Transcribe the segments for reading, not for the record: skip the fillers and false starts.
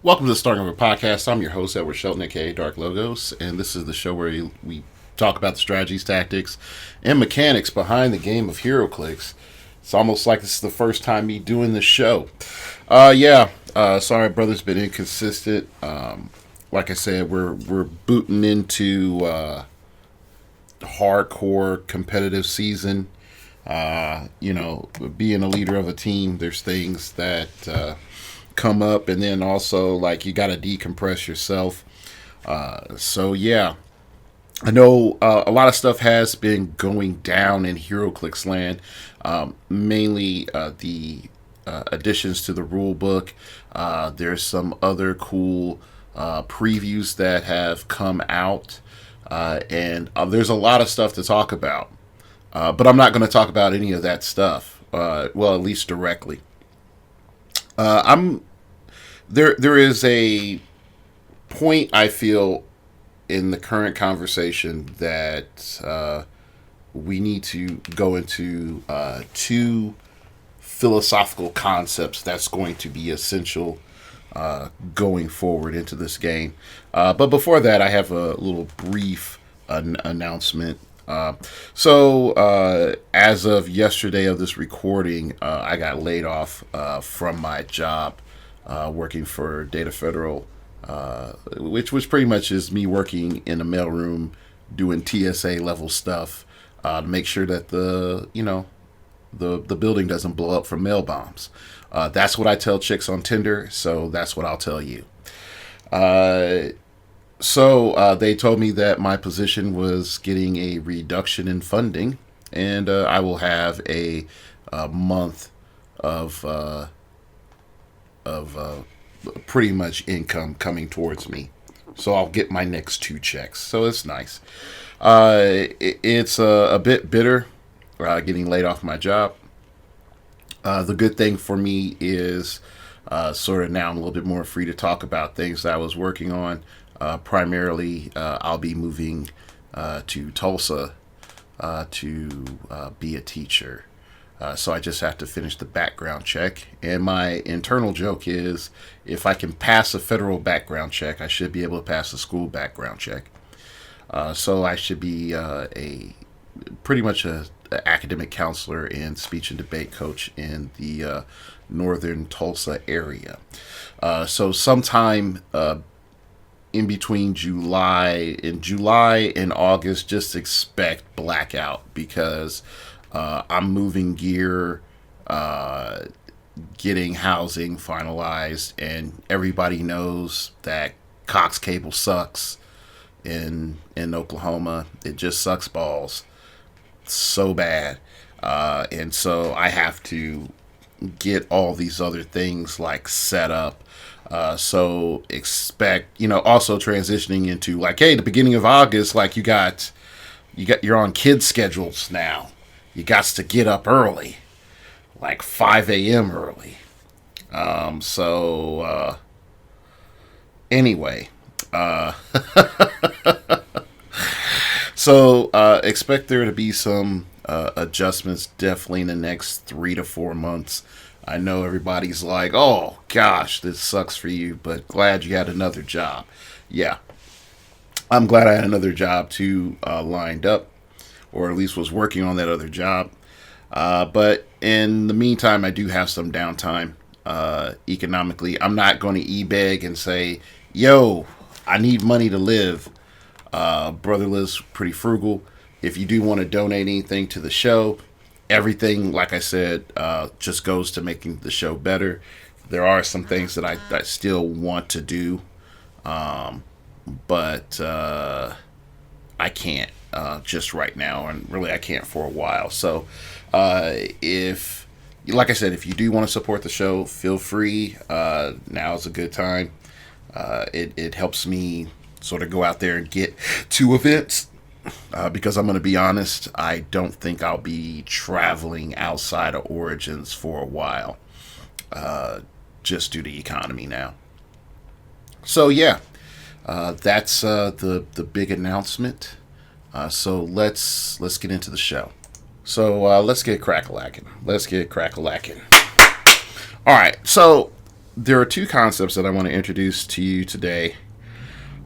Welcome to the Starting Over Podcast. I'm your host, Edward Shelton, aka Dark Logos, and this is the show where we talk about the strategies, tactics, and mechanics behind the game of heroclix. It's almost like this is the first time me doing this show. Sorry, brother's been inconsistent. Like I said, we're booting into hardcore competitive season. Being a leader of a team, there's things that come up, and then also like you got to decompress yourself. I know a lot of stuff has been going down in HeroClix land, mainly the additions to the rule book. There's some other cool previews that have come out, and there's a lot of stuff to talk about. But I'm not going to talk about any of that stuff. Well, at least directly. I'm there. There is a point I feel in the current conversation that we need to go into two philosophical concepts that's going to be essential going forward into this game. But before that, I have a little brief announcement. As of yesterday of this recording, I got laid off from my job working for Data Federal, which pretty much is me working in a mailroom doing TSA level stuff to make sure that the building doesn't blow up from mail bombs. That's what I tell chicks on Tinder, so that's what I'll tell you. They told me that my position was getting a reduction in funding, and I will have a month of pretty much income coming towards me. So I'll get my next two checks. So it's nice. It's a bit bitter getting laid off my job. The good thing for me is sort of now I'm a little bit more free to talk about things that I was working on. Primarily, I'll be moving to Tulsa to be a teacher. So I just have to finish the background check. And my internal joke is if I can pass a federal background check, I should be able to pass a school background check. So I should be a pretty much a academic counselor and speech and debate coach in the northern Tulsa area. So sometime in between July and August, just expect blackout because I'm moving gear, getting housing finalized, and everybody knows that Cox Cable sucks in Oklahoma. It just sucks balls so bad, and so I have to get all these other things like set up. So expect, also transitioning into like, hey, the beginning of August, like you're on kids schedules now. You got to get up early, like 5 a.m. early. Anyway, expect there to be some adjustments definitely in the next 3 to 4 months. I know everybody's like, oh gosh, this sucks for you, but glad you had another job. Yeah, I'm glad I had another job too lined up, or at least was working on that other job. But in the meantime, I do have some downtime economically. I'm not going to e-beg and say, yo, I need money to live. Brother lives pretty frugal. If you do want to donate anything to the show, everything, like I said, just goes to making the show better. There are some things that I still want to do, but I can't just right now, and really I can't for a while. So if, like I said, if you do want to support the show, feel free. Now is a good time. It helps me sort of go out there and get to events. Because I'm going to be honest, I don't think I'll be traveling outside of Origins for a while, just due to economy now. So yeah, that's the big announcement. So let's get into the show. So let's get crack-a-lacking. All right, so there are two concepts that I want to introduce to you today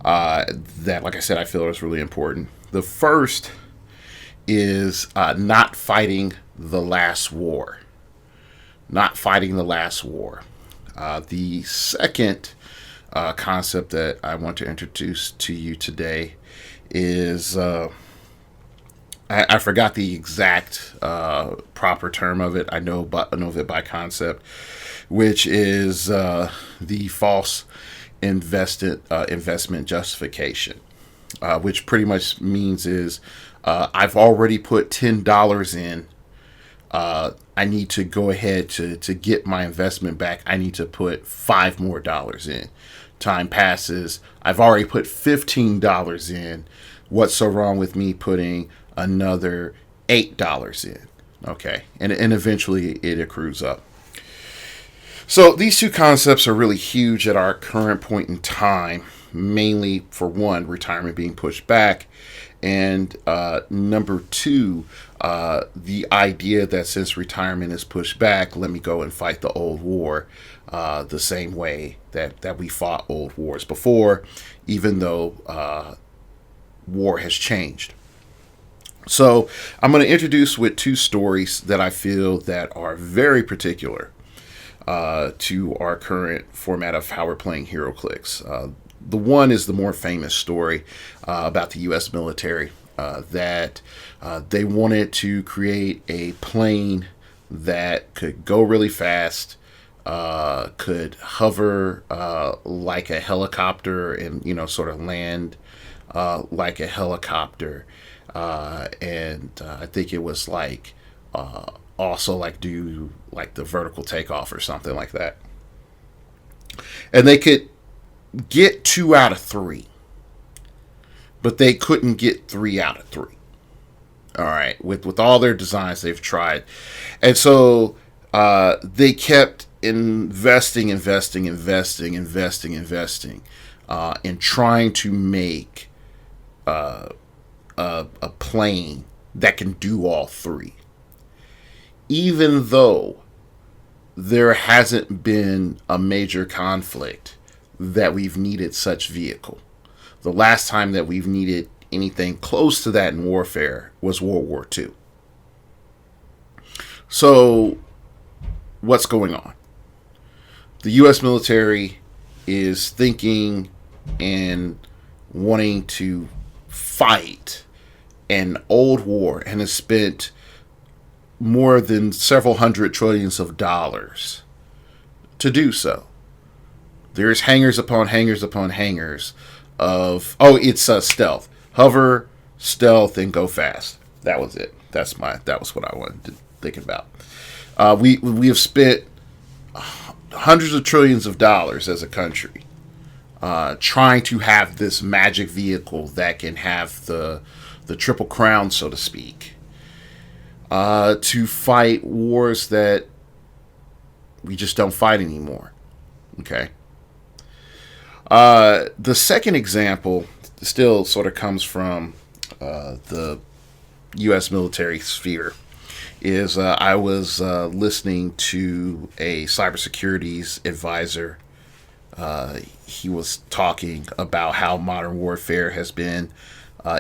that, like I said, I feel is really important. The first is not fighting the last war. Not fighting the last war. The second concept that I want to introduce to you today is I forgot the exact proper term of it. I know of it by concept, which is the false investment justification, which pretty much means is I've already put $10 in. I need to go ahead to get my investment back. I need to put $5 more in. Time passes. I've already put $15 in. What's so wrong with me putting another $8 in? Okay. And eventually it accrues up. So these two concepts are really huge at our current point in time, mainly for one, retirement being pushed back, and number two, the idea that since retirement is pushed back, let me go and fight the old war the same way that we fought old wars before, even though war has changed. So I'm going to introduce with two stories that I feel that are very particular to our current format of how we're playing heroclix. The one is the more famous story about the U.S. military that they wanted to create a plane that could go really fast, could hover like a helicopter, and sort of land like a helicopter, and I think it was like also like do like the vertical takeoff or something like that, and they could get 2 out of 3, but they couldn't get 3 out of 3. All right, with all their designs they've tried, and so they kept investing, and trying to make a plane that can do all 3, even though there hasn't been a major conflict that we've needed such vehicle. The last time that we've needed anything close to that in warfare was World War II. So what's going on? The U.S. military is thinking and wanting to fight an old war and has spent more than several hundred trillions of dollars to do so. There's hangars upon hangars upon hangars of it's stealth, hover, stealth, and go fast. That was it. That was what I wanted to think about. We have spent hundreds of trillions of dollars as a country trying to have this magic vehicle that can have the triple crown, so to speak, to fight wars that we just don't fight anymore. Okay. The second example still sort of comes from the U.S. military sphere. Is I was listening to a cybersecurity advisor. He was talking about how modern warfare has been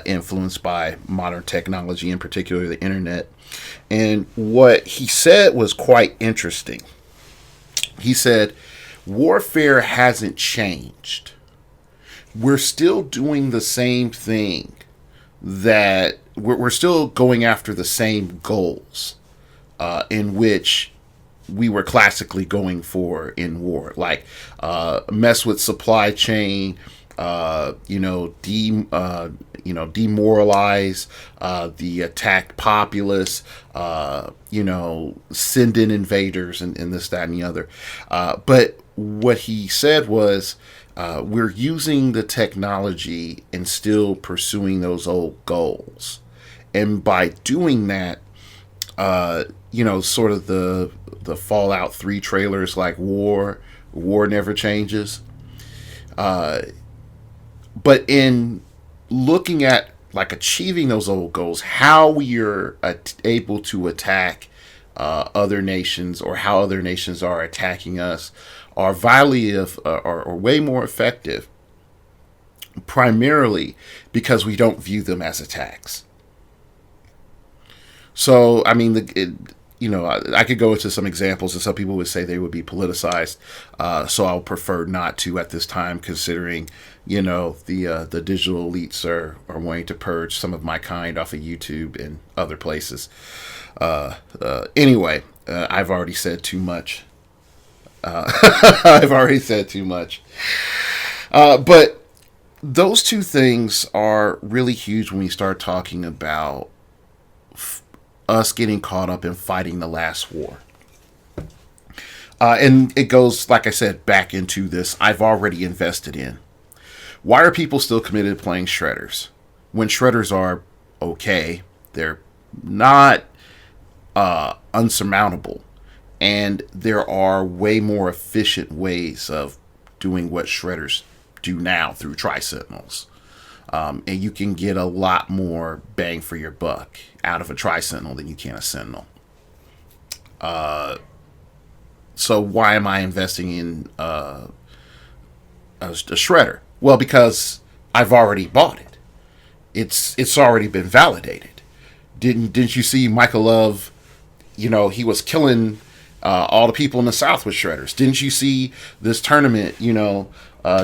influenced by modern technology, in particular the internet. And what he said was quite interesting. He said, warfare hasn't changed. We're still doing the same thing, that we're still going after the same goals in which we were classically going for in war, like mess with supply chain, demoralize the attacked populace, send in invaders and this, that, and the other. But what he said was, we're using the technology and still pursuing those old goals. And by doing that, sort of the Fallout 3 trailers, like war never changes. But in looking at like achieving those old goals, how we are able to attack other nations or how other nations are attacking us are vitally are way more effective, primarily because we don't view them as attacks. So, I mean, I could go into some examples, and some people would say they would be politicized. So I'll prefer not to at this time, considering, the digital elites are wanting to purge some of my kind off of YouTube and other places. Anyway, I've already said too much. I've already said too much. But those two things are really huge when we start talking about us getting caught up in fighting the last war. And it goes, like I said, back into this I've already invested in. Why are people still committed to playing shredders? When shredders are okay, they're not unsurmountable. And there are way more efficient ways of doing what shredders do now through tri-sentinels. And you can get a lot more bang for your buck out of a tri-sentinel than you can a sentinel. So why am I investing in a shredder? Well, because I've already bought it. It's already been validated. Didn't you see Michael Love? He was killing all the people in the South with shredders. Didn't you see this tournament?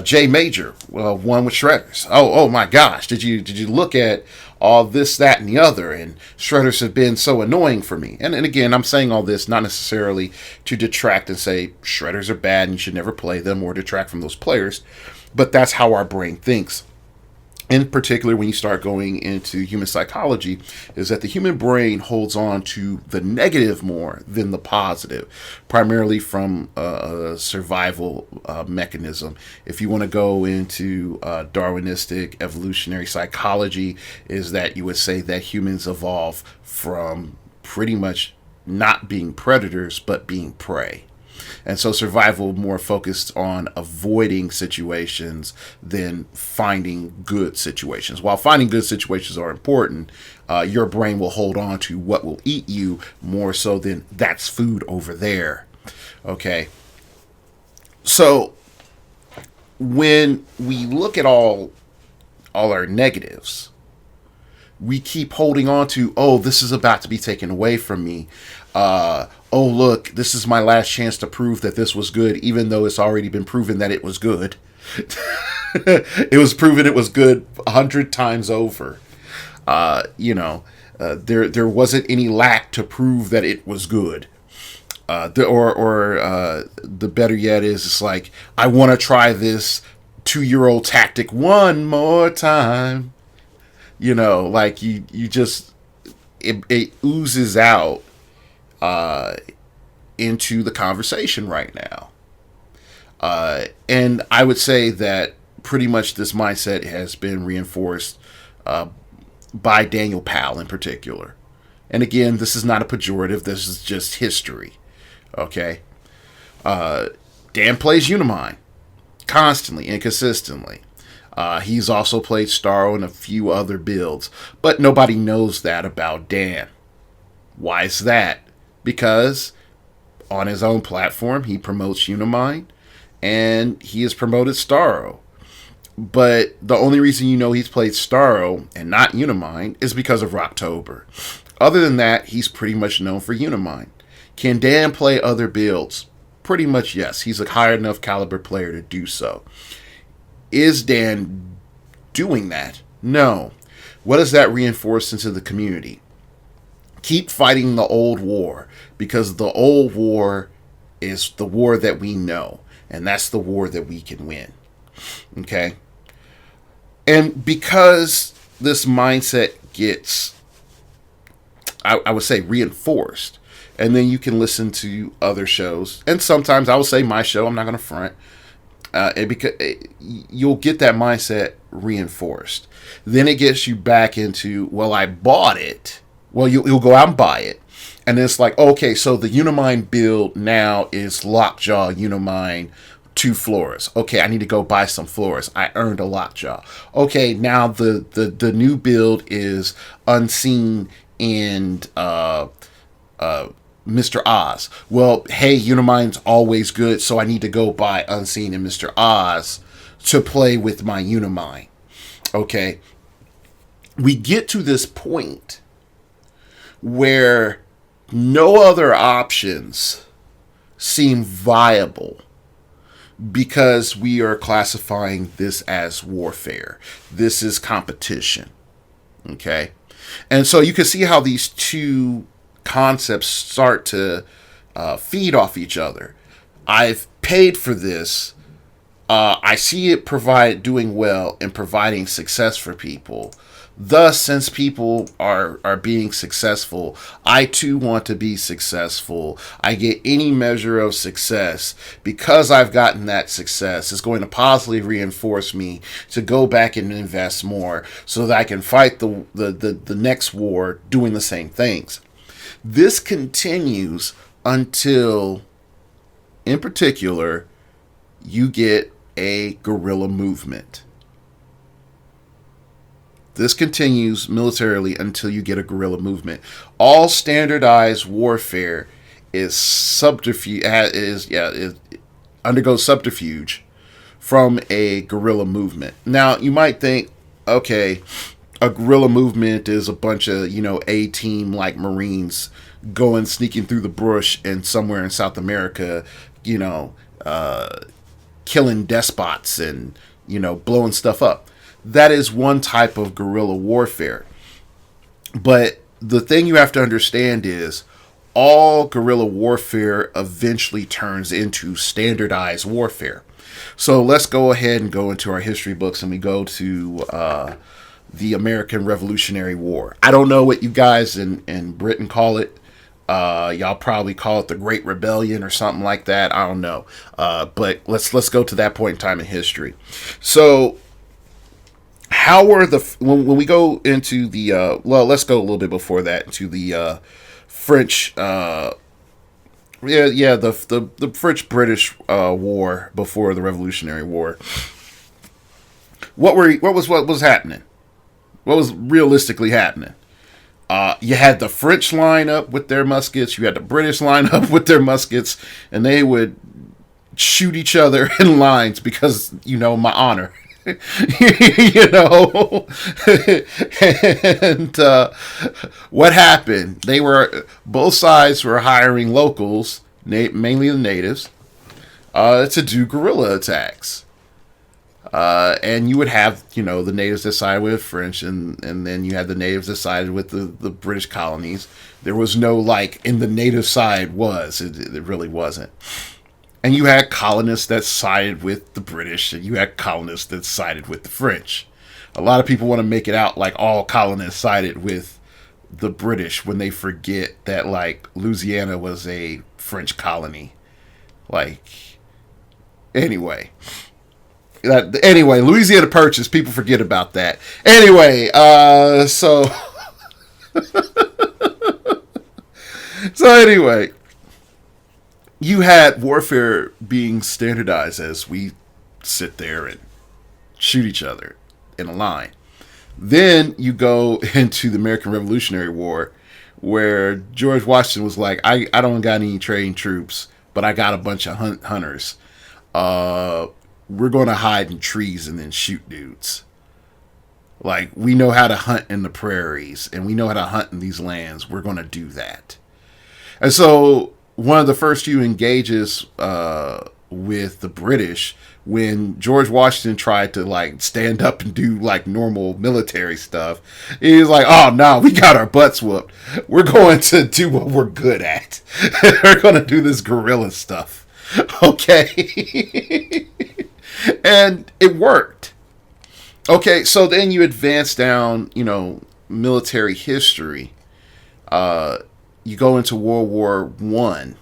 Jay Major won with shredders. Oh my gosh! Did you look at all this, that, and the other? And shredders have been so annoying for me. And again, I'm saying all this not necessarily to detract and say shredders are bad and you should never play them, or detract from those players, but that's how our brain thinks. In particular, when you start going into human psychology, is that the human brain holds on to the negative more than the positive, primarily from a survival mechanism. If you want to go into Darwinistic evolutionary psychology, is that you would say that humans evolve from pretty much not being predators, but being prey. And so survival more focused on avoiding situations than finding good situations. While finding good situations are important, your brain will hold on to what will eat you more so than that's food over there. Okay. So when we look at all our negatives, we keep holding on to, oh, this is about to be taken away from me. Oh, look, this is my last chance to prove that this was good, even though it's already been proven that it was good. It was proven it was good 100 times over. There wasn't any lack to prove that it was good. The better yet is, it's like, I want to try this 2-year-old tactic one more time. Like you just, it oozes out into the conversation right now. And I would say that pretty much this mindset has been reinforced by Daniel Powell in particular. And again, this is not a pejorative. This is just history. Okay. Dan plays Unimind constantly and consistently. He's also played Starro and a few other builds, but nobody knows that about Dan. Why is that? Because on his own platform, he promotes Unimind, and he has promoted Starro. But the only reason he's played Starro and not Unimind is because of Rocktober. Other than that, he's pretty much known for Unimind. Can Dan play other builds? Pretty much yes. He's a high enough caliber player to do so. Is Dan doing that? No. What does that reinforce into the community? Keep fighting the old war, because the old war is the war that we know, and that's the war that we can win. Okay? And because this mindset gets, I would say, reinforced, and then you can listen to other shows, and sometimes I will say my show, I'm not going to front, you'll get that mindset reinforced. Then it gets you back into, well, I bought it. Well, you'll go out and buy it. And then it's like, okay, so the Unimind build now is Lockjaw Unimind 2 floors. Okay, I need to go buy some floors. I earned a Lockjaw. Okay, now the new build is Unseen and Mr. Oz. Well, hey, Unimine's always good, so I need to go buy Unseen and Mr. Oz to play with my Unimine. Okay. We get to this point where no other options seem viable because we are classifying this as warfare. This is competition. Okay. And so you can see how these two concepts start to feed off each other. I've paid for this. I see it doing well and providing success for people. Thus, since people are being successful, I too want to be successful. I get any measure of success. Because I've gotten that success, it's going to positively reinforce me to go back and invest more so that I can fight the next war doing the same things. This continues until, in particular, you get a guerrilla movement. This continues militarily until you get a guerrilla movement. All standardized warfare is subterfuge. Undergoes subterfuge from a guerrilla movement. Now you might think, okay, a guerrilla movement is a bunch of A-team like Marines sneaking through the bush and somewhere in South America, killing despots and blowing stuff up. That is one type of guerrilla warfare. But the thing you have to understand is all guerrilla warfare eventually turns into standardized warfare. So let's go ahead and go into our history books and we go to the American Revolutionary War. I don't know what you guys in Britain call it. Y'all probably call it the Great Rebellion or something like that. I don't know. But let's go to that point in time in history. So how were when we go into the let's go a little bit before that into the French the French British war before the Revolutionary War. What was happening? What was realistically happening? You had the French line up with their muskets, you had the British line up with their muskets, and they would shoot each other in lines because my honor. And what happened? Both sides were hiring locals, mainly the natives, to do guerrilla attacks. And you would have, the natives that sided with French, and then you had the natives that sided with the British colonies. There was no in the native side it really wasn't. And you had colonists that sided with the British, and you had colonists that sided with the French. A lot of people want to make it out like all colonists sided with the British when they forget that, Louisiana was a French colony. Anyway, Louisiana Purchase, people forget about that. Anyway, so anyway, you had warfare being standardized as we sit there and shoot each other in a line. Then you go into the American Revolutionary War, where George Washington was like, I don't got any trained troops, but I got a bunch of hunters. We're going to hide in trees and then shoot dudes. We know how to hunt in the prairies, and we know how to hunt in these lands. We're going to do that. And so one of the first few engages with the British, when George Washington tried to stand up and do normal military stuff, he was like, oh no, we got our butts whooped. We're going to do what we're good at. We're going to do this guerrilla stuff. Okay. And it worked. Okay, so then you advance down, military history. You go into World War I,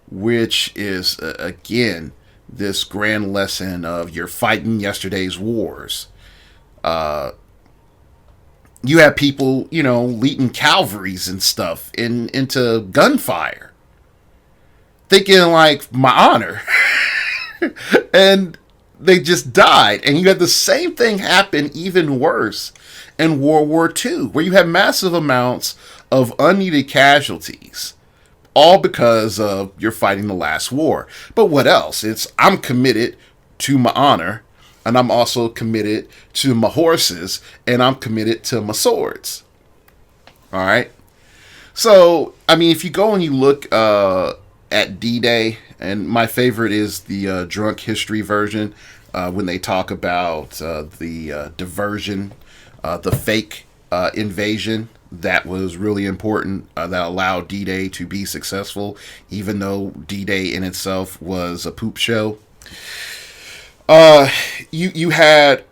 which is, again, this grand lesson of you're fighting yesterday's wars. You have people, leading cavalries and stuff into gunfire. Thinking my honor. And they just died. And you had the same thing happen, even worse, in World War II, where you had massive amounts of unneeded casualties all because of you're fighting the last war. But what else? It's I'm committed to my honor, and I'm also committed to my horses, and I'm committed to my swords. All right. So, I mean, if you go and you look at D-Day, and my favorite is the drunk history version, when they talk about the diversion, the fake invasion that was really important, that allowed D-Day to be successful, even though D-Day in itself was a poop show. You had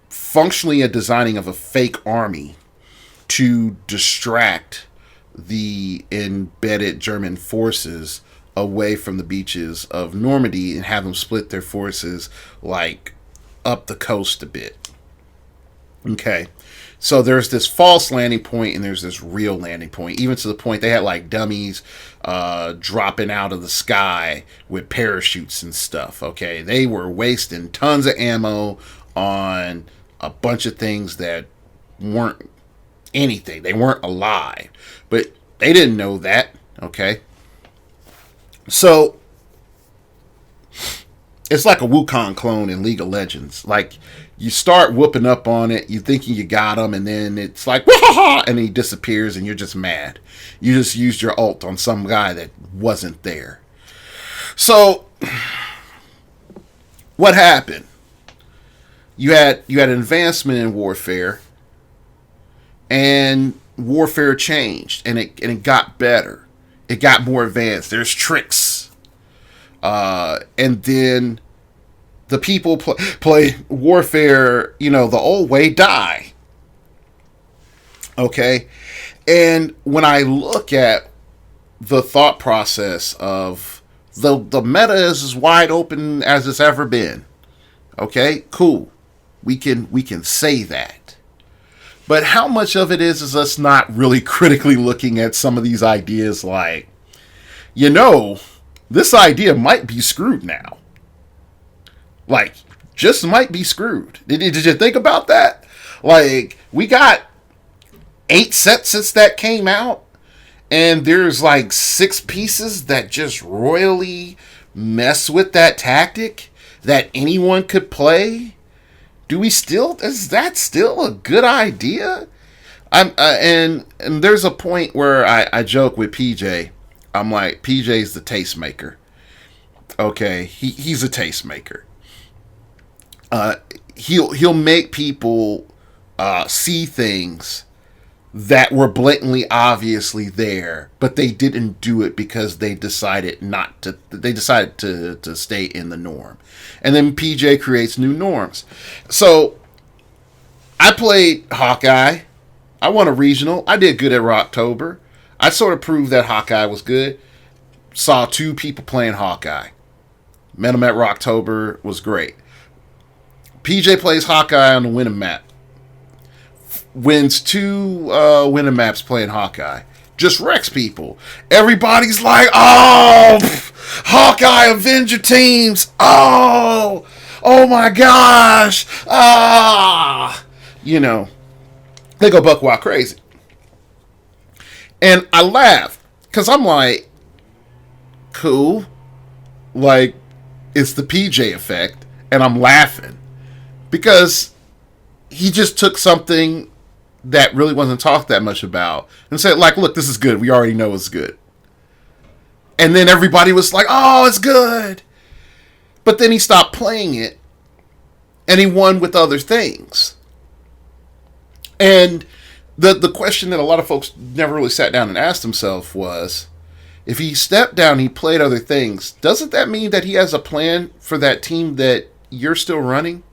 functionally a designing of a fake army to distract the embedded German forces away from the beaches of Normandy and have them split their forces like up the coast a bit. Okay. So there's this false landing point and there's this real landing point, even to the point they had like dummies dropping out of the sky with parachutes and stuff. Okay. They were wasting tons of ammo on a bunch of things that weren't anything. They weren't alive, but they didn't know that. Okay. So it's like a Wukong clone in League of Legends. Like you start whooping up on it, you thinking you got him, and then it's like Wahaha! And he disappears, and you're just mad. You just used your ult on some guy that wasn't there. So what happened? You had an advancement in warfare, and warfare changed, and it got better. It got more advanced. There's tricks. And then the people play warfare, the old way, die. Okay? And when I look at the thought process of the meta is as wide open as it's ever been. Okay? Cool. We can say that. But how much of it is us not really critically looking at some of these ideas like, this idea might be screwed now. Like, just might be screwed. Did you think about that? Like, we got 8 sets since that came out, and there's like 6 pieces that just royally mess with that tactic that anyone could play. Is that still a good idea? And there's a point where I joke with PJ. I'm like, PJ's the tastemaker. Okay, he's a tastemaker. He'll make people see things that were blatantly obviously there, but they didn't do it because they decided not to. They decided to stay in the norm, and then PJ creates new norms. So I played Hawkeye. I won a regional. I did good at Rocktober. I sort of proved that Hawkeye was good. Saw 2 people playing Hawkeye. Met them at Rocktober. Was great. PJ plays Hawkeye on the winning map. Wins 2 winning maps playing Hawkeye. Just wrecks people. Everybody's like, oh, Hawkeye Avenger teams. Oh my gosh. They go buck wild crazy. And I laugh because I'm like, cool. Like, it's the PJ effect. And I'm laughing because he just took something that really wasn't talked that much about and said, like, look, this is good. We already know it's good. And then everybody was like, oh, it's good. But then he stopped playing it and he won with other things. And the question that a lot of folks never really sat down and asked themselves was, if he stepped down, he played other things, doesn't that mean that he has a plan for that team that you're still running?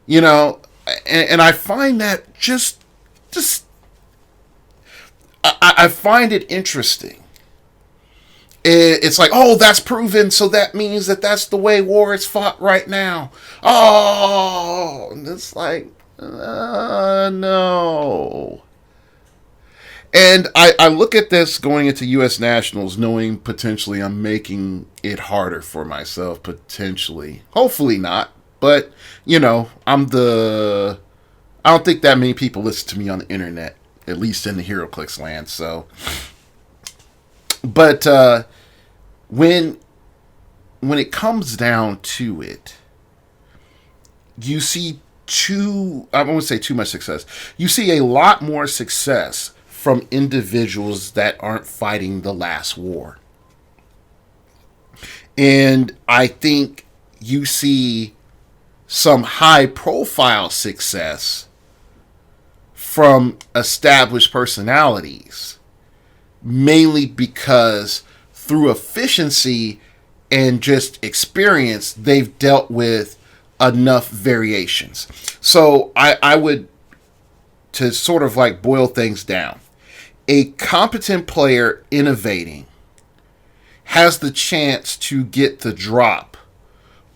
And I find that just I find it interesting. It's like, oh, that's proven, so that means that's the way war is fought right now. Oh, and it's like, no. And I look at this going into U.S. Nationals knowing potentially I'm making it harder for myself, potentially. Hopefully not. But, I don't think that many people listen to me on the internet. at least in the heroclix land. So, but when it comes down to it, you see I won't say too much success. You see a lot more success from individuals that aren't fighting the last war. And I think you see some high profile success from established personalities, mainly because through efficiency and just experience, they've dealt with enough variations. So I would, to sort of like boil things down, a competent player innovating has the chance to get the drop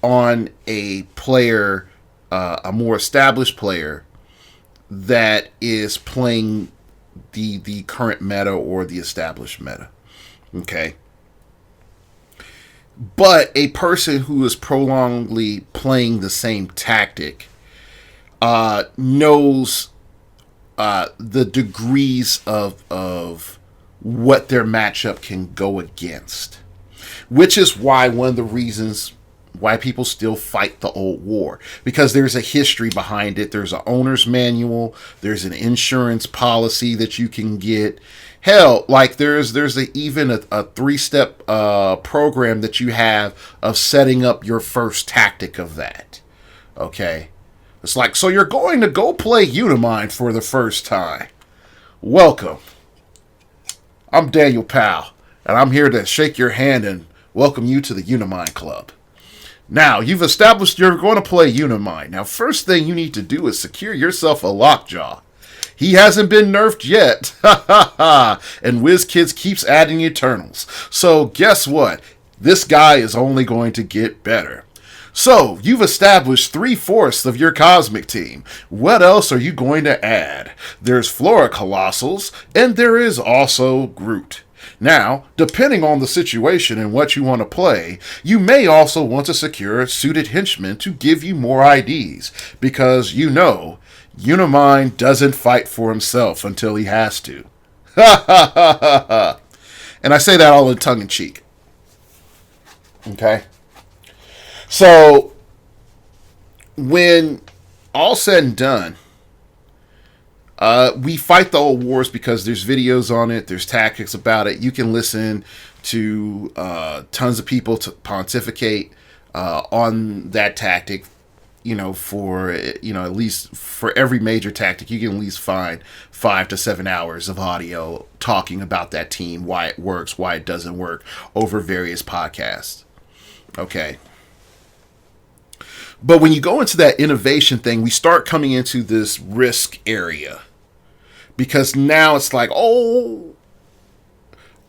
on a player, a more established player that is playing the current meta or the established meta. Okay. But a person who is prolongedly playing the same tactic knows the degrees of what their matchup can go against. Which is why one of the reasons why people still fight the old war. Because there's a history behind it. There's an owner's manual. There's an insurance policy that you can get. Hell, like there's even a 3-step program that you have of setting up your first tactic of that. Okay? It's like, so you're going to go play Unimind for the first time. Welcome. I'm Daniel Powell, and I'm here to shake your hand and welcome you to the Unimind Club. Now, you've established you're going to play Unimind. Now, first thing you need to do is secure yourself a lockjaw. He hasn't been nerfed yet. Ha ha ha. And WizKids keeps adding Eternals. So guess what? This guy is only going to get better. So, you've established 3/4 of your Cosmic team. What else are you going to add? There's Flora Colossals, and there is also Groot. Now, depending on the situation and what you want to play, you may also want to secure suited henchmen to give you more IDs, because you know, Unimind doesn't fight for himself until he has to. Ha ha ha ha ha. And I say that all in tongue in cheek. Okay? So, when all said and done, we fight the old wars because there's videos on it, there's tactics about it. You can listen to tons of people to pontificate on that tactic. For at least for every major tactic, you can at least find 5 to 7 hours of audio talking about that team, why it works, why it doesn't work, over various podcasts. Okay. But when you go into that innovation thing, we start coming into this risk area. Because now it's like, oh,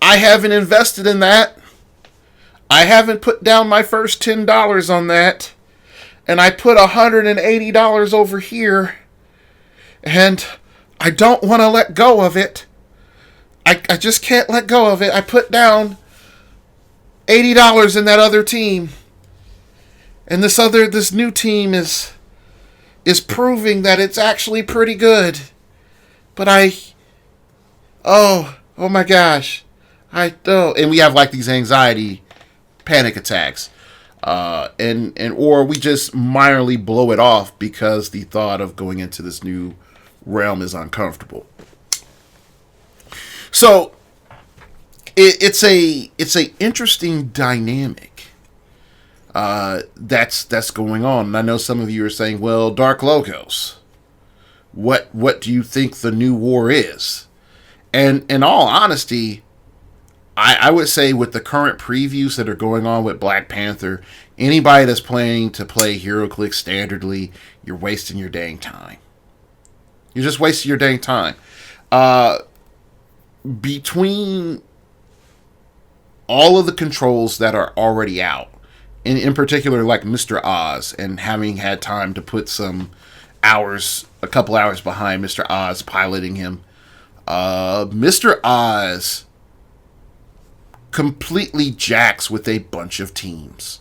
I haven't invested in that. I haven't put down my first $10 on that. And I put $180 over here. And I don't want to let go of it. I just can't let go of it. I put down $80 in that other team. And this new team is proving that it's actually pretty good. But oh my gosh. And we have like these anxiety panic attacks. Or we just minorly blow it off because the thought of going into this new realm is uncomfortable. So it's a interesting dynamic that's going on. And I know some of you are saying, well, Dark Logos, what do you think the new war is? And in all honesty, I would say with the current previews that are going on with Black Panther, anybody that's planning to play heroclix standardly, you're wasting your dang time. You're just wasting your dang time. Between all of the controls that are already out, and in particular like Mr. Oz, and having had time to put a couple hours behind Mr. Oz piloting him, Mr. Oz completely jacks with a bunch of teams.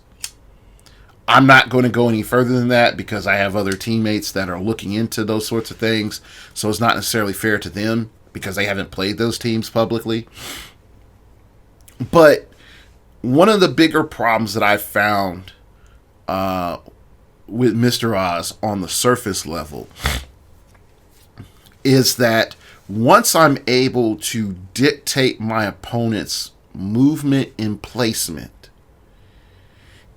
I'm not going to go any further than that because I have other teammates that are looking into those sorts of things, so it's not necessarily fair to them. because they haven't played those teams publicly. But one of the bigger problems that I found with Mr. Oz on the surface level is that once I'm able to dictate my opponent's movement and placement,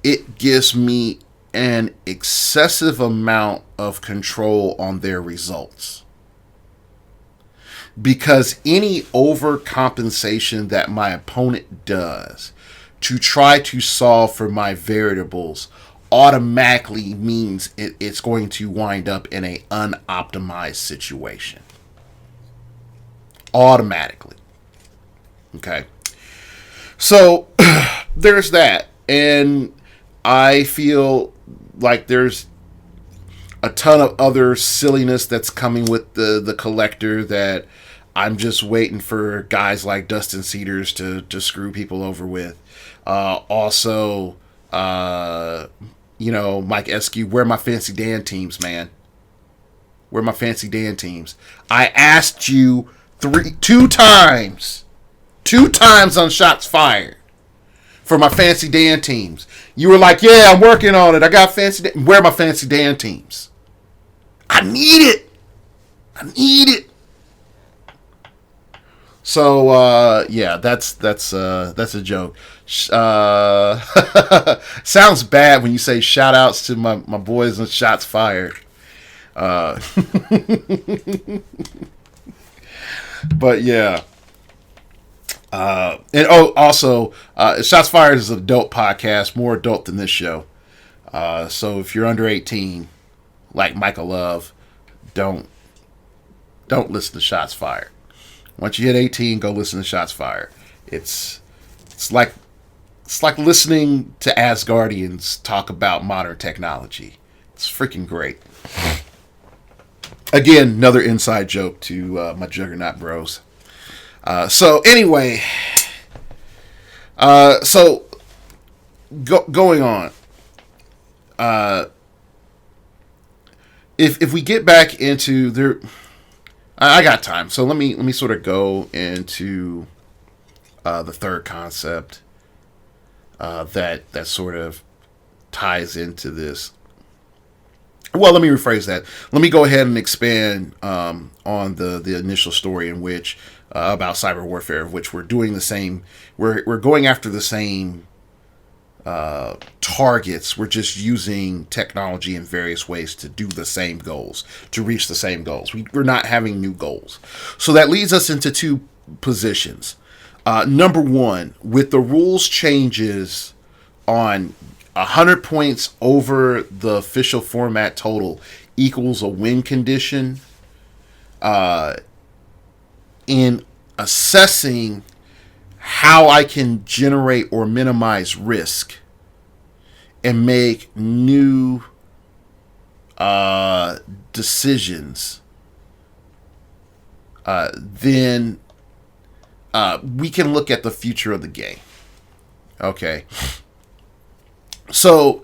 it gives me an excessive amount of control on their results. Because any overcompensation that my opponent does to try to solve for my variables automatically means it's going to wind up in an unoptimized situation. Automatically. Okay. So there's that. And I feel like there's a ton of other silliness that's coming with the collector that I'm just waiting for guys like Dustin Cedars to screw people over with. Also, Mike Eskew, where are my Fancy Dan teams, man? Where are my Fancy Dan teams? I asked you two times on Shots Fired for my Fancy Dan teams. You were like, yeah, I'm working on it. I got Fancy Dan. Where are my Fancy Dan teams? I need it. So, yeah, that's a joke. Sounds bad when you say shout outs to my boys and Shots Fired. But yeah. Also, Shots Fired is an adult podcast, more adult than this show. So if you're under 18, like Michael Love, don't listen to Shots Fired. Once you hit 18, go listen to Shots Fired. It's like listening to Asgardians talk about modern technology. It's freaking great. Again, another inside joke to my Juggernaut bros. So anyway, going on. If we get back into there, I got time. So let me sort of go into the third concept that sort of ties into this. Well, let me rephrase that. Let me go ahead and expand on the initial story in which about cyber warfare, of which we're doing the same. We're going after the same targets. We're just using technology in various ways to do the same goals, to reach the same goals. We're not having new goals. So that leads us into two positions. Number one, with the rules changes on 100 points over the official format total equals a win condition, in assessing how I can generate or minimize risk and make new decisions, then we can look at the future of the game. Okay. So,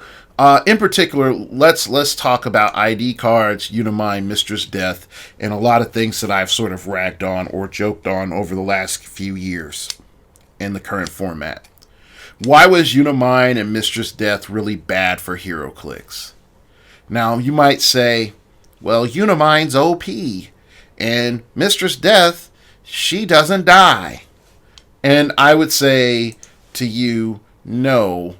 in particular, let's talk about ID cards, Unimind, Mistress Death, and a lot of things that I've sort of ragged on or joked on over the last few years in the current format. Why was Unimind and Mistress Death really bad for heroclix? Now, you might say, well, Unimind's OP, and Mistress Death, she doesn't die. And I would say to you, no,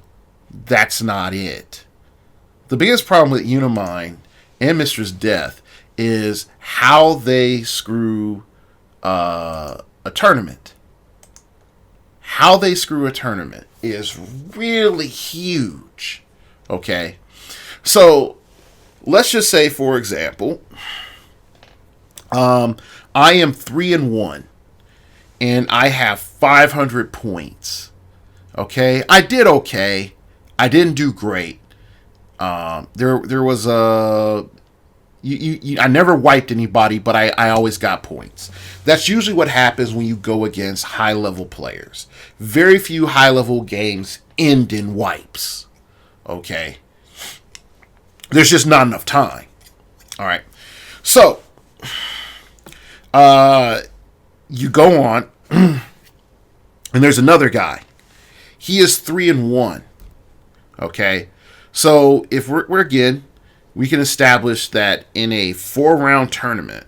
that's not it. The biggest problem with Unimind and Mistress Death is how they screw a tournament. How they screw a tournament is really huge. Okay? So, let's just say, for example, I am 3-1, and I have 500 points. Okay? I did okay. I didn't do great. There was a... I never wiped anybody, but I always got points. That's usually what happens when you go against high-level players. Very few high-level games end in wipes. Okay? There's just not enough time. Alright. So, you go on, and there's another guy. He is 3-1. Okay, so if we're again, we can establish that in a 4-round tournament,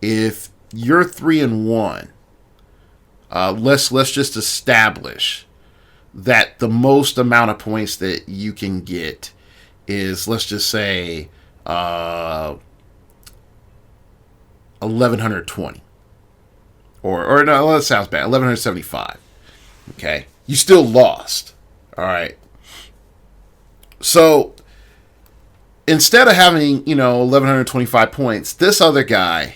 if you're 3-1, let's just establish that the most amount of points that you can get is, let's just say, 1120, or no, that sounds bad. 1175. Okay, you still lost. All right. So instead of having 1125 points, this other guy,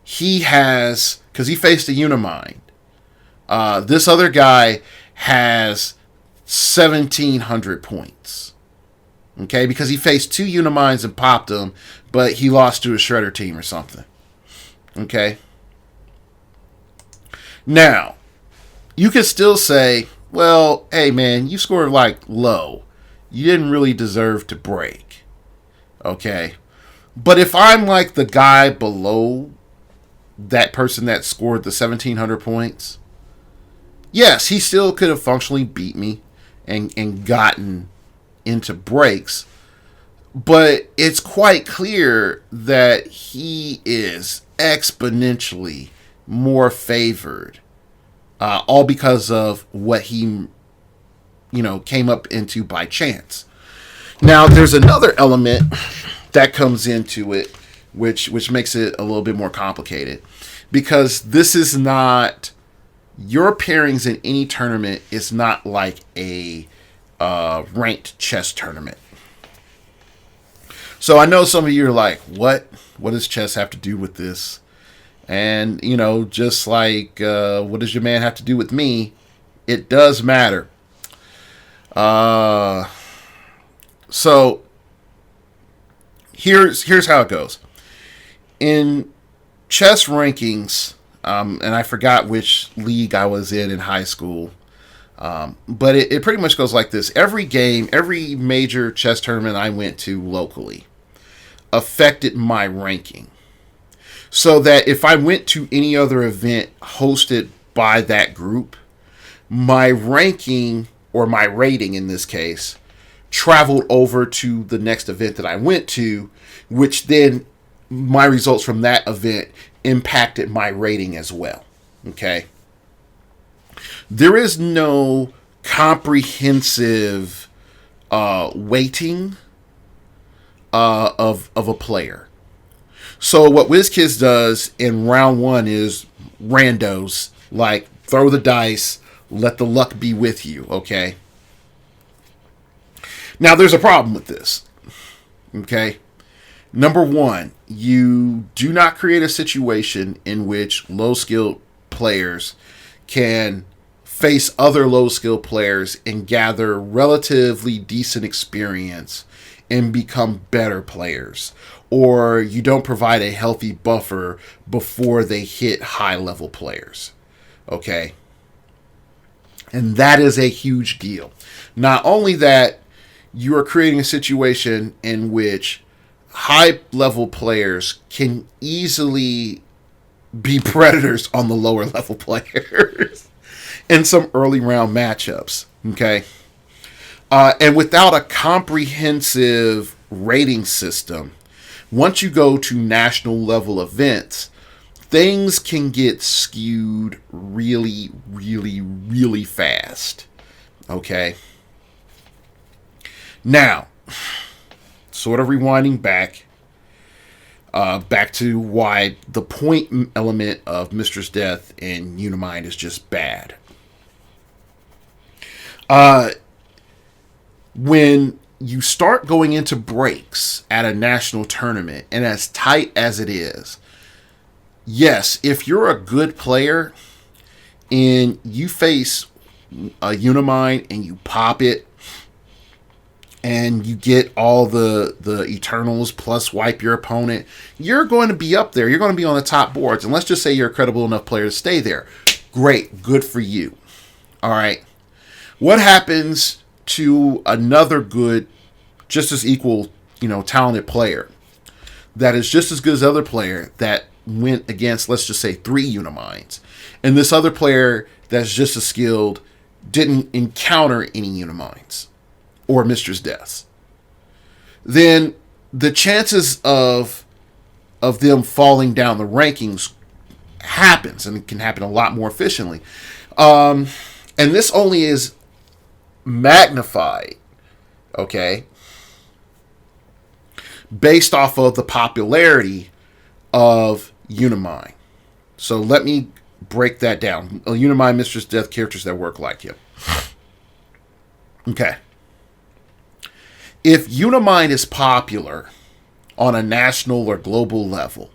he has, because he faced a Unimind. This other guy has 1,700 points. Okay, because he faced 2 Uniminds and popped them, but he lost to a Shredder team or something. Okay. Now, you could still say, well, hey man, you scored like low. You didn't really deserve to break. Okay. But if I'm like the guy below that person that scored the 1,700 points, yes, he still could have functionally beat me and gotten into breaks. But it's quite clear that he is exponentially more favored, all because of what he, came up into by chance. Now, there's another element that comes into it, which makes it a little bit more complicated, because this is not, your pairings in any tournament is not like a ranked chess tournament. So I know some of you are like, what does chess have to do with this? And, just like, what does your man have to do with me? It does matter. So here's how it goes. In chess rankings, and I forgot which league I was in high school, but it pretty much goes like this. Every game, every major chess tournament I went to locally affected my ranking. So that if I went to any other event hosted by that group, my ranking, or my rating in this case, traveled over to the next event that I went to, which then my results from that event impacted my rating as well. Okay? There is no comprehensive weighting of a player. So what WizKids does in round 1 is randos, like throw the dice, let the luck be with you, okay? Now there's a problem with this, okay? Number 1, you do not create a situation in which low-skilled players can face other low-skilled players and gather relatively decent experience and become better players. Or you don't provide a healthy buffer before they hit high-level players. Okay? And that is a huge deal. Not only that, you are creating a situation in which high-level players can easily be predators on the lower-level players in some early-round matchups. Okay? And without a comprehensive rating system, once you go to national level events, things can get skewed really, really, really fast. Okay? Now, sort of rewinding back to why the point element of Mistress Death and Unimind is just bad. When you start going into breaks at a national tournament, and as tight as it is, yes, if you're a good player and you face a Unimind and you pop it and you get all the Eternals plus wipe your opponent, you're going to be up there. You're going to be on the top boards. And let's just say you're a credible enough player to stay there. Great. Good for you. All right. What happens to another good, just as equal, talented player that is just as good as the other player that went against, let's just say, 3 Unimind, and this other player that's just as skilled didn't encounter any Unimind or Mistress Deaths, then the chances of them falling down the rankings happens, and it can happen a lot more efficiently. And this only is magnified, okay, based off of the popularity of Unimind. So let me break that down. Unimind, Mistress Death, characters that work like you. Okay. If Unimind is popular on a national or global level,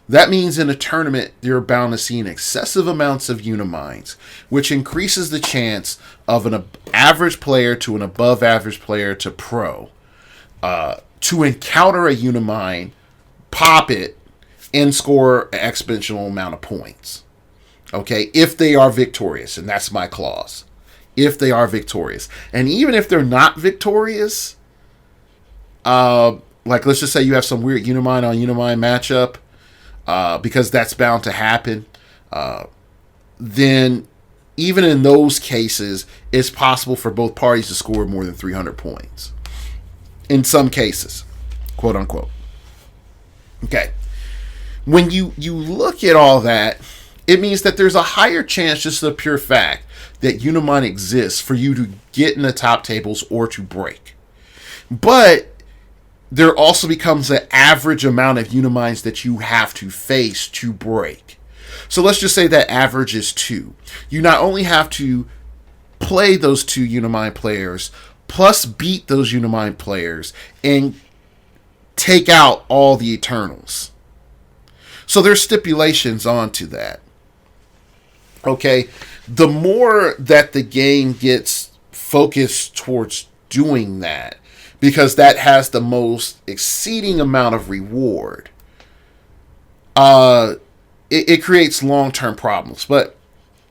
that means in a tournament you're bound to see excessive amounts of Uniminds, which increases the chance of an average player to an above average player to pro to encounter a Unimind, pop it, and score an exponential amount of points. Okay, if they are victorious, and that's my clause. If they are victorious. And even if they're not victorious, like let's just say you have some weird Unimind on Unimind matchup, because that's bound to happen, then even in those cases, it's possible for both parties to score more than 300 points. In some cases, quote unquote. Okay. When you look at all that, it means that there's a higher chance, just the pure fact that Unimind exists, for you to get in the top tables or to break. But there also becomes an average amount of Uniminds that you have to face to break. So let's just say that average is 2. You not only have to play those 2 Unimind players, plus beat those Unimind players, and take out all the Eternals. So there's stipulations onto that. Okay, the more that the game gets focused towards doing that, because that has the most exceeding amount of reward, it creates long-term problems. But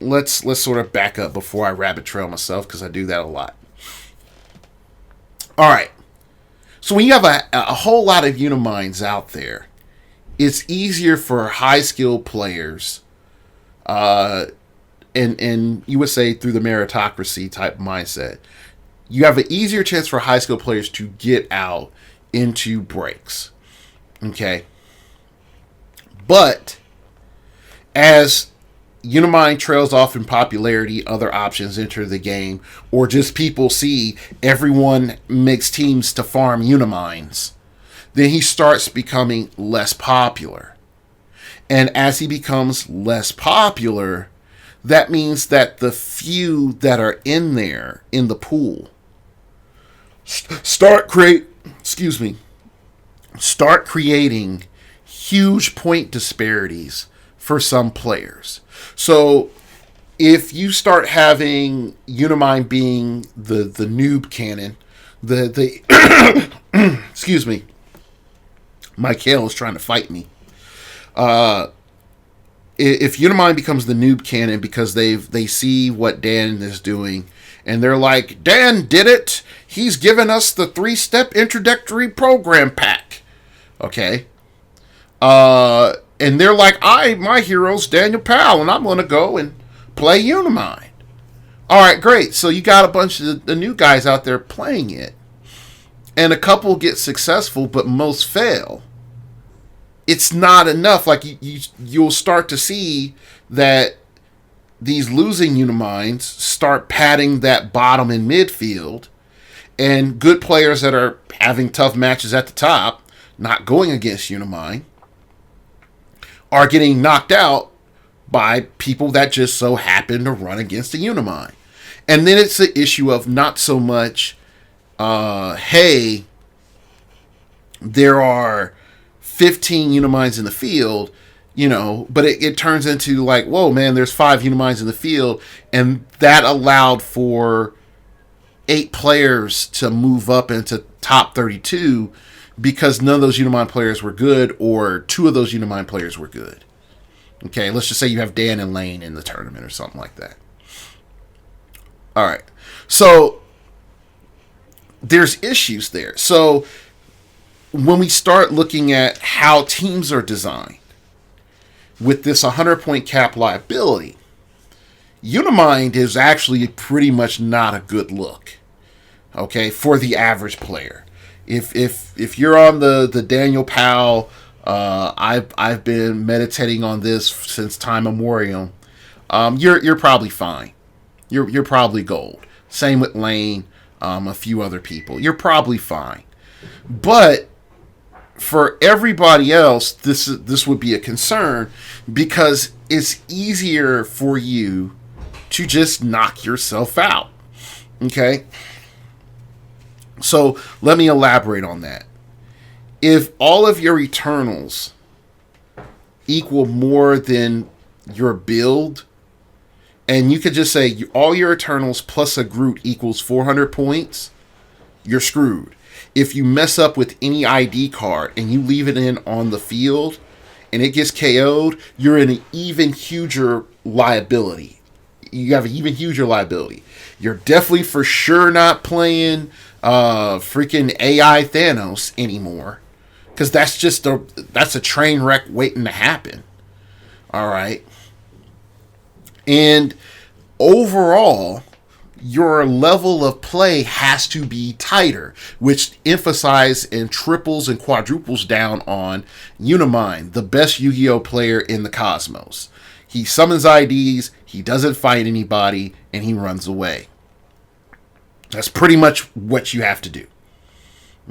let's sort of back up before I rabbit trail myself, because I do that a lot. All right, so when you have a whole lot of Uniminds out there, it's easier for high-skilled players, and you would say through the meritocracy type mindset, you have an easier chance for high-skilled players to get out into breaks. Okay? But as Unimind trails off in popularity, other options enter the game, or just people see everyone makes teams to farm Uniminds, then he starts becoming less popular. And as he becomes less popular, that means that the few that are in there in the pool start creating huge point disparities for some players. So if you start having Unimind being the noob cannon, the excuse me, my kale is trying to fight me. If Unimind becomes the noob cannon because they see what Dan is doing, and they're like, Dan did it. He's given us the 3-step introductory program pack. Okay. And they're like, my hero's Daniel Powell, and I'm going to go and play Unimind. All right, great. So you got a bunch of the new guys out there playing it. And a couple get successful, but most fail. It's not enough. Like you'll start to see that these losing Uniminds start padding that bottom and midfield, and good players that are having tough matches at the top, not going against Unimind, are getting knocked out by people that just so happen to run against a Unimind. And then it's the issue of not so much, hey, there are 15 Uniminds in the field, but it turns into like, whoa, man, there's 5 Uniminds in the field, and that allowed for 8 players to move up into top 32 because none of those Unimind players were good, or 2 of those Unimind players were good. Okay, let's just say you have Dan and Lane in the tournament or something like that. All right, so there's issues there. So when we start looking at how teams are designed, with this 100-point cap liability, Unimind is actually pretty much not a good look, okay, for the average player. If you're on the Daniel Powell, I've been meditating on this since time immemorial. You're probably fine. You're probably gold. Same with Lane, a few other people. You're probably fine. But for everybody else, this would be a concern because it's easier for you to just knock yourself out. Okay? So let me elaborate on that. If all of your Eternals equal more than your build, and you could just say all your Eternals plus a Groot equals 400 points, you're screwed. If you mess up with any ID card and you leave it in on the field and it gets KO'd, you're in an even huger liability. You have an even huger liability. You're definitely for sure not playing freaking AI Thanos anymore, because that's a train wreck waiting to happen. All right. And overall, your level of play has to be tighter, which emphasizes and triples and quadruples down on Unimind, the best Yu-Gi-Oh player in the cosmos. He summons IDs, he doesn't fight anybody, and he runs away. That's pretty much what you have to do.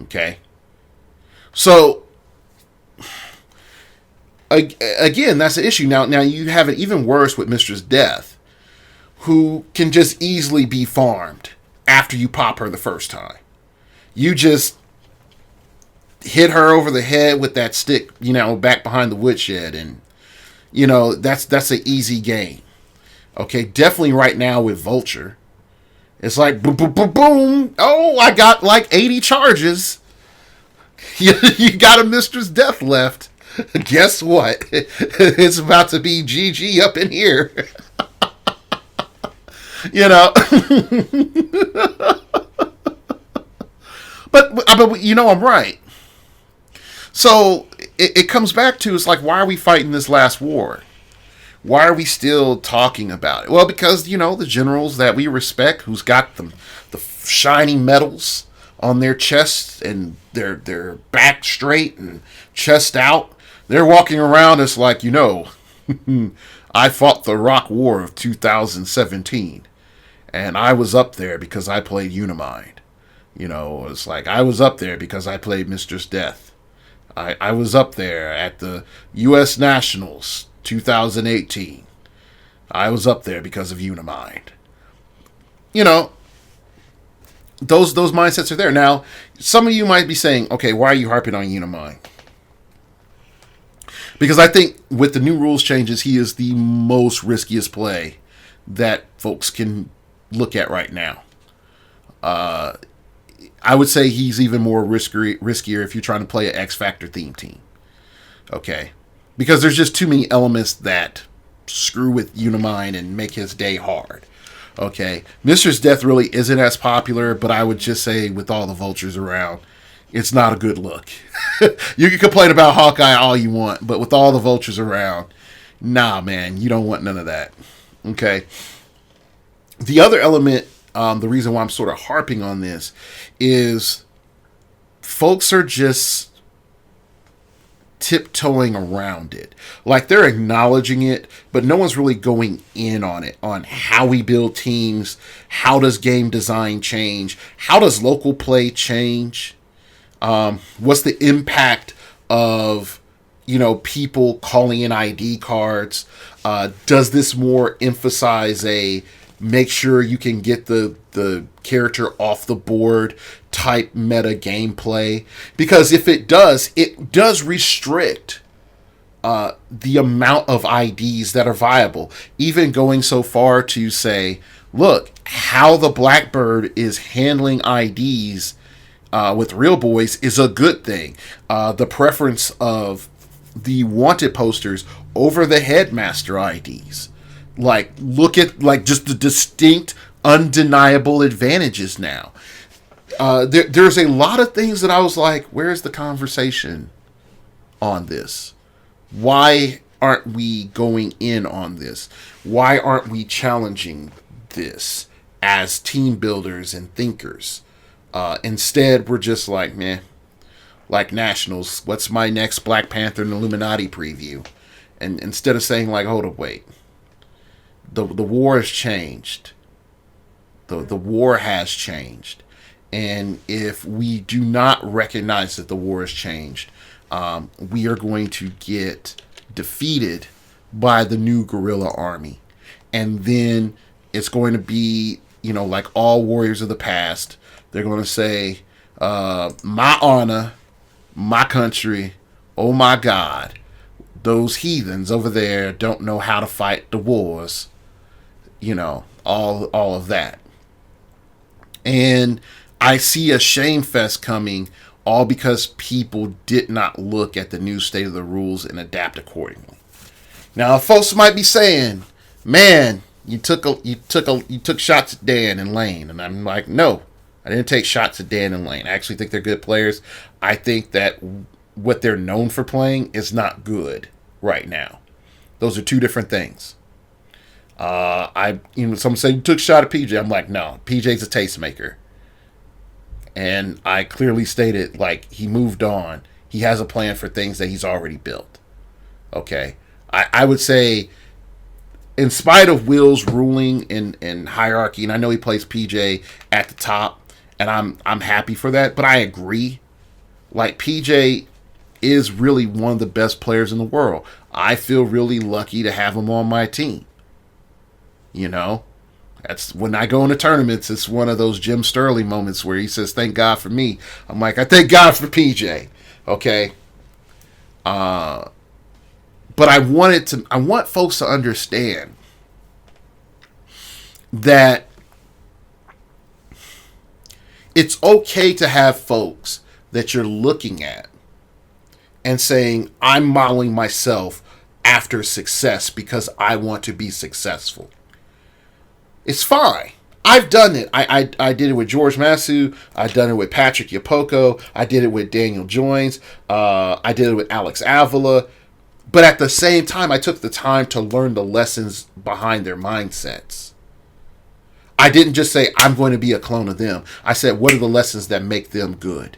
Okay? So, again, that's the issue. Now you have it even worse with Mistress Death, who can just easily be farmed after you pop her the first time. You just hit her over the head with that stick, back behind the woodshed, and, that's an easy game. Okay, definitely right now with Vulture. It's like, boom, boom, boom, boom. Oh, I got like 80 charges. You got a Mistress Death left. Guess what? It's about to be GG up in here. But I'm right. So it comes back to, it's like, why are we fighting this last war? Why are we still talking about it? Well, because, the generals that we respect, who's got the shiny medals on their chests and their back straight and chest out, they're walking around. It's like, I fought the Rock War of 2017, and I was up there because I played Unimind. It's like, I was up there because I played Mistress Death. I was up there at the U.S. Nationals 2018. I was up there because of Unimind. Those mindsets are there. Now, some of you might be saying, okay, why are you harping on Unimind? Because I think with the new rules changes, he is the most riskiest play that folks can look at right now. I would say he's even more riskier if you're trying to play an X Factor theme team. Okay? Because there's just too many elements that screw with Unimind and make his day hard. Okay? Mistress Death really isn't as popular, but I would just say with all the vultures around, it's not a good look. You can complain about Hawkeye all you want, but with all the vultures around, nah, man, you don't want none of that. Okay? The other element, the reason why I'm sort of harping on this, is folks are just tiptoeing around it. Like, they're acknowledging it, but no one's really going in on it, on how we build teams, how does game design change, how does local play change, what's the impact of, people calling in ID cards, does this more emphasize a make sure you can get the character off the board type meta gameplay? Because if it does restrict the amount of IDs that are viable. Even going so far to say, look, how the Blackbird is handling IDs with Real Boys is a good thing. The preference of the wanted posters over the Headmaster IDs. Like, look at just the distinct, undeniable advantages now. There's a lot of things that I was like, where's the conversation on this? Why aren't we going in on this? Why aren't we challenging this as team builders and thinkers? Instead, we're just like, meh, like Nationals. What's my next Black Panther and Illuminati preview? And instead of saying like, hold up, wait, the war has changed. The war has changed, and if we do not recognize that the war has changed, we are going to get defeated by the new guerrilla army, and then it's going to be, like all warriors of the past. They're going to say, "My honor, my country, oh my God, those heathens over there don't know how to fight the wars." All of that. And I see a shame fest coming, all because people did not look at the new state of the rules and adapt accordingly. Now, folks might be saying, "Man, you took shots at Dan and Lane," and I'm like, no, I didn't take shots at Dan and Lane. I actually think they're good players. I think that what they're known for playing is not good right now. Those are two different things. Someone say you took a shot at PJ. I'm like, no, PJ's a tastemaker. And I clearly stated, like, he moved on. He has a plan for things that he's already built. Okay. I would say, in spite of Will's ruling in hierarchy, and I know he plays PJ at the top, and I'm happy for that, but I agree. Like, PJ is really one of the best players in the world. I feel really lucky to have him on my team. That's when I go into tournaments, it's one of those Jim Sterling moments where he says, "Thank God for me." I'm like, I thank God for PJ. Okay. But I want folks to understand that it's okay to have folks that you're looking at and saying, "I'm modeling myself after success because I want to be successful." It's fine. I've done it. I did it with George Massue. I've done it with Patrick Yapoko. I did it with Daniel Joins. I did it with Alex Avila. But at the same time, I took the time to learn the lessons behind their mindsets. I didn't just say, "I'm going to be a clone of them." I said, what are the lessons that make them good?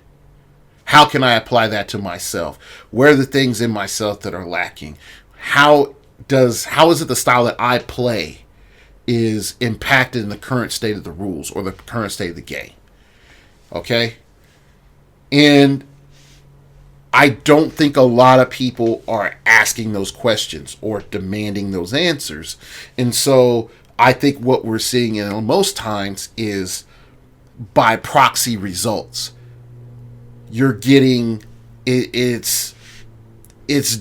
How can I apply that to myself? Where are the things in myself that are lacking? How is it the style that I play is impacted in the current state of the rules or the current state of the game? Okay? And I don't think a lot of people are asking those questions or demanding those answers. And so I think what we're seeing in most times is by proxy results. You're getting it's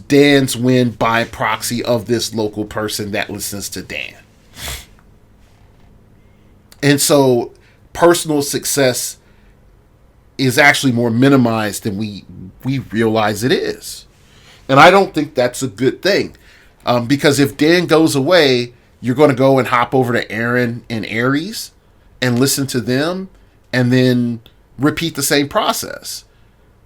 Dan's win by proxy of this local person that listens to Dan. And so personal success is actually more minimized than we realize it is. And I don't think that's a good thing. Because if Dan goes away, you're going to go and hop over to Aaron and Aries and listen to them and then repeat the same process.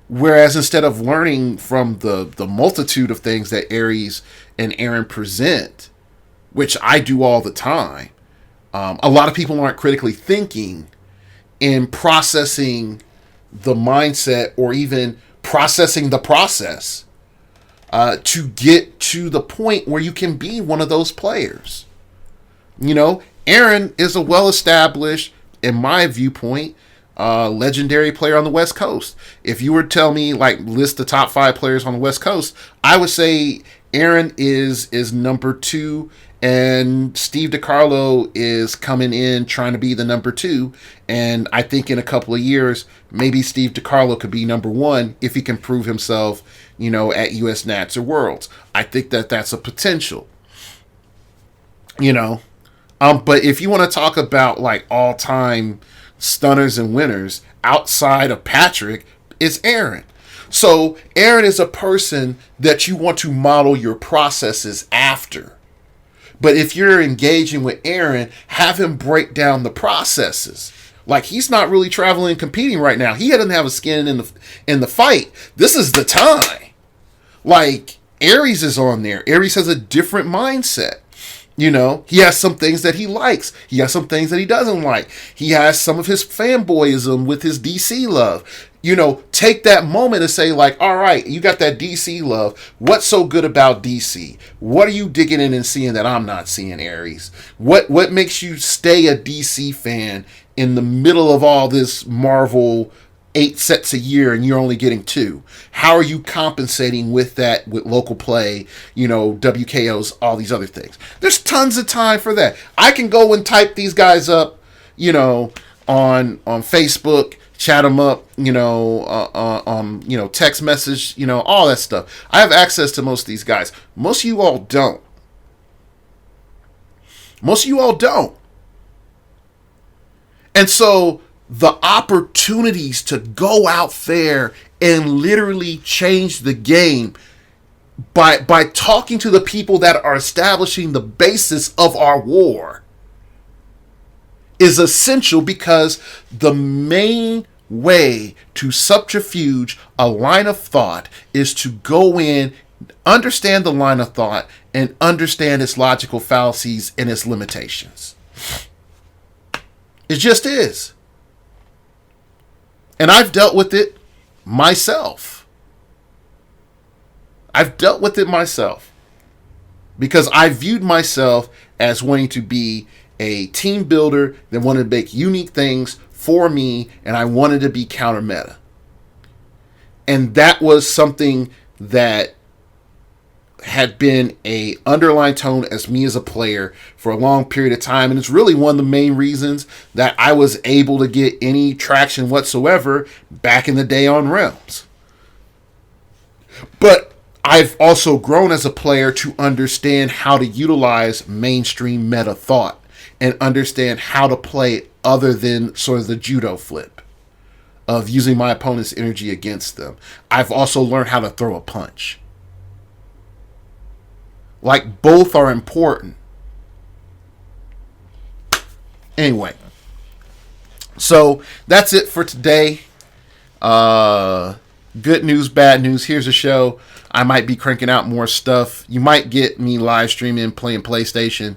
Whereas instead of learning from the multitude of things that Aries and Aaron present, which I do all the time, a lot of people aren't critically thinking and processing the mindset or even processing the process to get to the point where you can be one of those players. Aaron is a well-established, in my viewpoint, legendary player on the West Coast. If you were to tell me, list the top 5 players on the West Coast, I would say Aaron is number 2, and Steve DiCarlo is coming in trying to be the number 2. And I think in a couple of years, maybe Steve DiCarlo could be number 1 if he can prove himself, at US Nats or Worlds. I think that's a potential. But if you want to talk about all-time stunners and winners outside of Patrick, it's Aaron. So Aaron is a person that you want to model your processes after. But if you're engaging with Aaron, have him break down the processes. He's not really traveling and competing right now. He doesn't have a skin in the fight. This is the time. Aries is on there. Aries has a different mindset. You know, he has some things that he likes. He has some things that he doesn't like. He has some of his fanboyism with his DC love. You know, take that moment and say, like, all right, you got that DC love. What's so good about DC? What are you digging in and seeing that I'm not seeing, Aries? What makes you stay a DC fan in the middle of all this Marvel 8 sets a year and you're only getting 2? How are you compensating with that, with local play, you know, WKOs, all these other things? There's tons of time for that. I can go and type these guys up, you know, on Facebook, chat them up, you know, you know, text message, you know, all that stuff. I have access to most of these guys. Most of you all don't. Most of you all don't. And so the opportunities to go out there and literally change the game by talking to the people that are establishing the basis of our war is essential, because the main way to subterfuge a line of thought is to go in, understand the line of thought, and understand its logical fallacies and its limitations. It just is. And I've dealt with it myself. I've dealt with it myself because I viewed myself as wanting to be a team builder that wanted to make unique things for me, and I wanted to be counter meta. And that was something that had been a underlying tone as me as a player for a long period of time, and it's really one of the main reasons that I was able to get any traction whatsoever back in the day on Realms. But I've also grown as a player to understand how to utilize mainstream meta thought and understand how to play other than sort of the judo flip of using my opponent's energy against them. I've also learned how to throw a punch. Like, both are important. Anyway, so that's it for today. Good news, bad news. Here's a show. I might be cranking out more stuff. You might get me live streaming, playing PlayStation.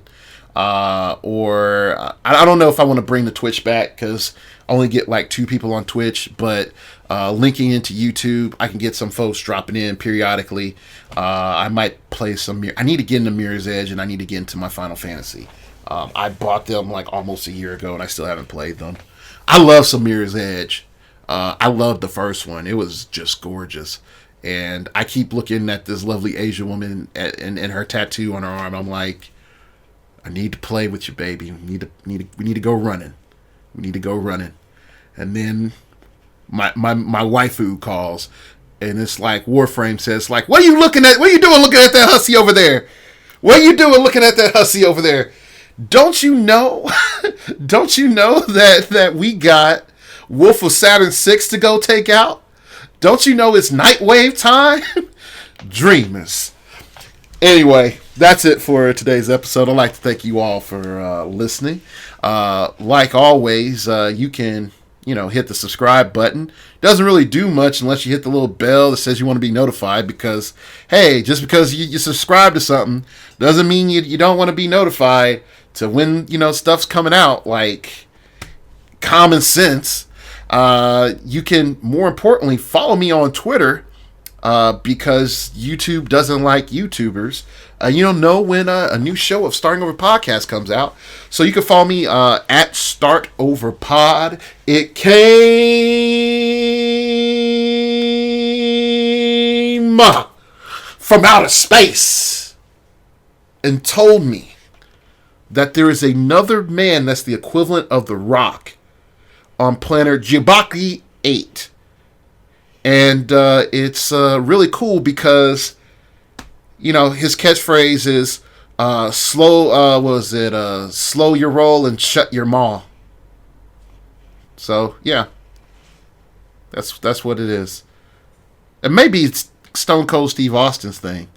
Or I don't know if I want to bring the Twitch back, because I only get like 2 people on Twitch, but linking into YouTube, I can get some folks dropping in periodically. I might play some I need to get into Mirror's Edge, and I need to get into my Final Fantasy. I bought them like almost a year ago, and I still haven't played them. I love some Mirror's Edge. I loved the first one. It was just gorgeous. And I keep looking at this lovely Asian woman and her tattoo on her arm. I'm like, I need to play with you, baby. We need to go running. We need to go running. And then my waifu calls, and it's like Warframe says, like, what are you looking at? What are you doing looking at that hussy over there? What are you doing looking at that hussy over there? Don't you know? Don't you know that we got Wolf of Saturn 6 to go take out? Don't you know it's Nightwave time? Dreamers. Anyway, that's it for today's episode. I'd like to thank you all for listening. Like always, you can, hit the subscribe button. Doesn't really do much unless you hit the little bell that says you want to be notified, because, hey, just because you subscribe to something doesn't mean you don't want to be notified to when, stuff's coming out, like common sense. You can, more importantly, follow me on Twitter, because YouTube doesn't like YouTubers. You don't know when a new show of Starting Over Podcast comes out. So you can follow me at Start Over Pod. It came from outer space and told me that there is another man that's the equivalent of The Rock on planet Jibaki 8. And it's really cool because, his catchphrase is slow your roll and shut your maw. So, yeah. That's what it is. And maybe it's Stone Cold Steve Austin's thing.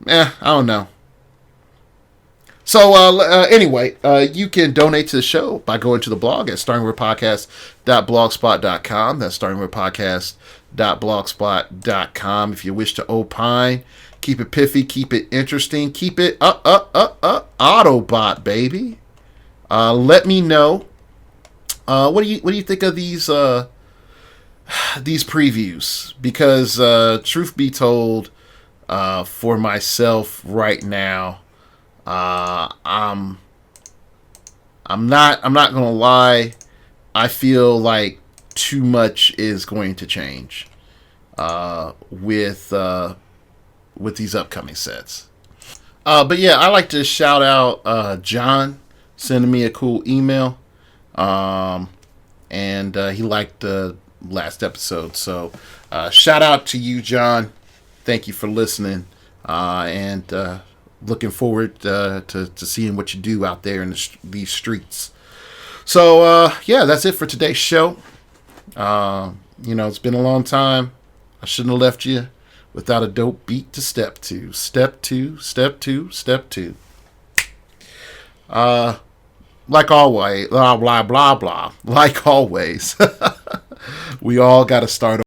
I don't know. So, anyway, you can donate to the show by going to the blog at startingoverpodcast.blogspot.com. That's Blogspot.com. If you wish to opine, keep it piffy, keep it interesting, keep it Autobot, baby. Let me know. What do you think of these previews? Because truth be told, for myself right now, I'm not gonna lie. I feel like too much is going to change with these upcoming sets. But yeah, I like to shout out John sending me a cool email, and he liked the last episode. So shout out to you, John. Thank you for listening, and looking forward to seeing what you do out there in these streets. So yeah, that's it for today's show. It's been a long time. I shouldn't have left you without a dope beat to step to. Step two, step two, step two. Like always, blah, blah, blah, blah. Like always, we all got to start